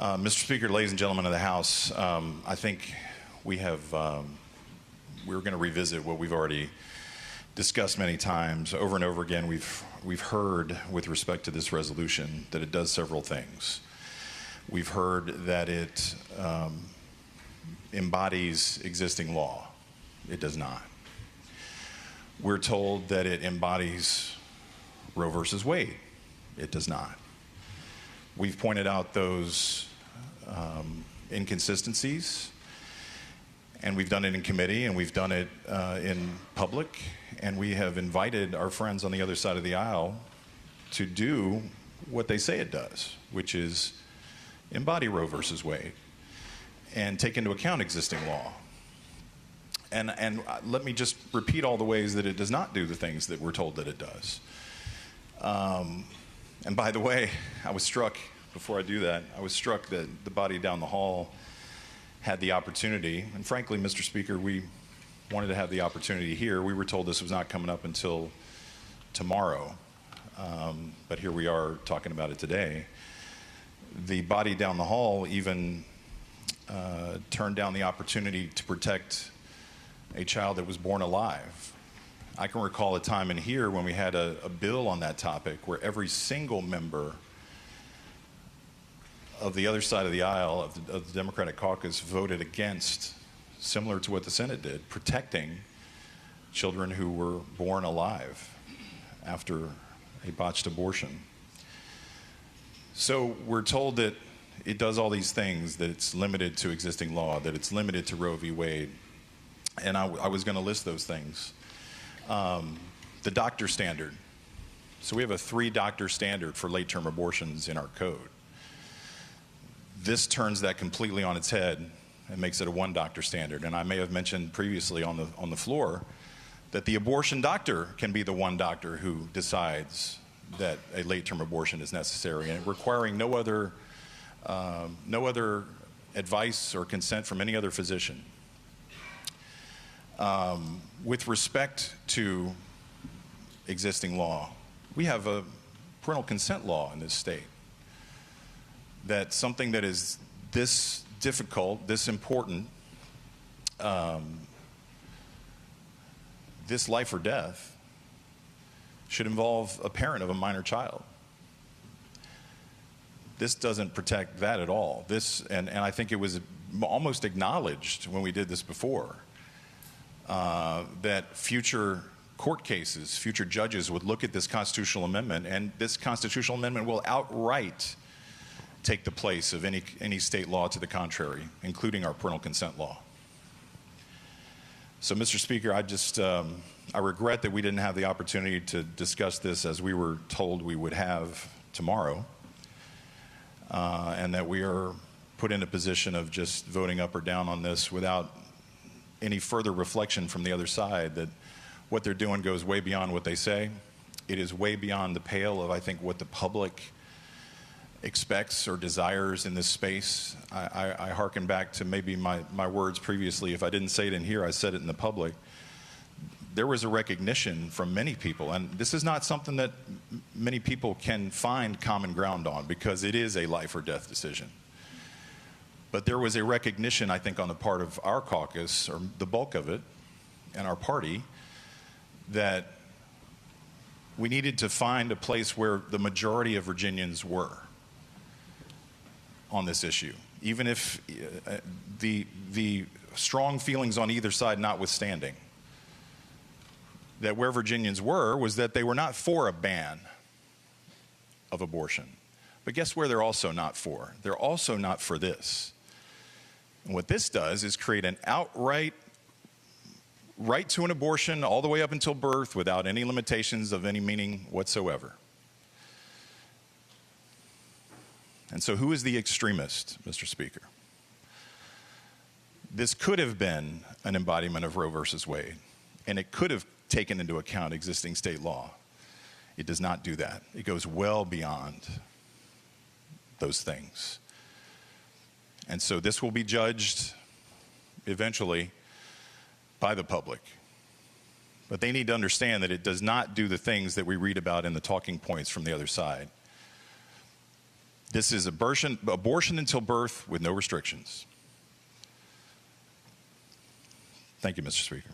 Mr. Speaker, ladies and gentlemen of the House, I think we're going to revisit what we've already discussed many times. Over and over again, we've heard with respect to this resolution that it does several things. We've heard that it embodies existing law. It does not. We're told that it embodies Roe versus Wade. It does not. We've pointed out those inconsistencies, and we've done it in committee, and we've done it in public, and we have invited our friends on the other side of the aisle to do what they say it does, which is embody Roe versus Wade and take into account existing law. And let me just repeat all the ways that it does not do the things that we're told that it does. And by the way, I was struck, before I do that, I was struck that the body down the hall had the opportunity, and frankly, Mr. Speaker, we wanted to have the opportunity here. We were told this was not coming up until tomorrow, but here we are talking about it today. The body down the hall even turned down the opportunity to protect a child that was born alive. I can recall a time in here when we had a bill on that topic where every single member of the other side of the aisle of the Democratic caucus voted against, similar to what the Senate did, protecting children who were born alive after a botched abortion. So we're told that it does all these things, that it's limited to existing law, that it's limited to Roe v. Wade. And I was going to list those things. The doctor standard. So we have a 3-doctor standard for late-term abortions in our code. This turns that completely on its head and makes it a 1-doctor standard. And I may have mentioned previously on the floor that the abortion doctor can be the one doctor who decides that a late-term abortion is necessary, and requiring no other advice or consent from any other physician. With respect to existing law, we have a parental consent law in this state. That something that is this difficult, this important, this life or death, should involve a parent of a minor child. This doesn't protect that at all. And I think it was almost acknowledged when we did this before, that future court cases, future judges would look at this constitutional amendment, and this constitutional amendment will outright take the place of any state law to the contrary, including our parental consent law. So, Mr. Speaker, I regret that we didn't have the opportunity to discuss this as we were told we would have tomorrow, and that we are put in a position of just voting up or down on this without any further reflection from the other side that what they're doing goes way beyond what they say. It is way beyond the pale of, I think, what the public expects or desires in this space. I hearken back to maybe my words previously. If I didn't say it in here, I said it in the public. There was a recognition from many people, and this is not something that many people can find common ground on because it is a life or death decision. But there was a recognition, I think, on the part of our caucus, or the bulk of it, and our party, that we needed to find a place where the majority of Virginians were on this issue, even if the strong feelings on either side notwithstanding. That where Virginians were was that they were not for a ban of abortion. But guess where they're also not for? They're also not for this. And what this does is create an outright right to an abortion all the way up until birth without any limitations of any meaning whatsoever. And so who is the extremist, Mr. Speaker? This could have been an embodiment of Roe versus Wade, and it could have taken into account existing state law. It does not do that. It goes well beyond those things. And so this will be judged eventually by the public. But they need to understand that it does not do the things that we read about in the talking points from the other side. This is abortion until birth with no restrictions. Thank you, Mr. Speaker.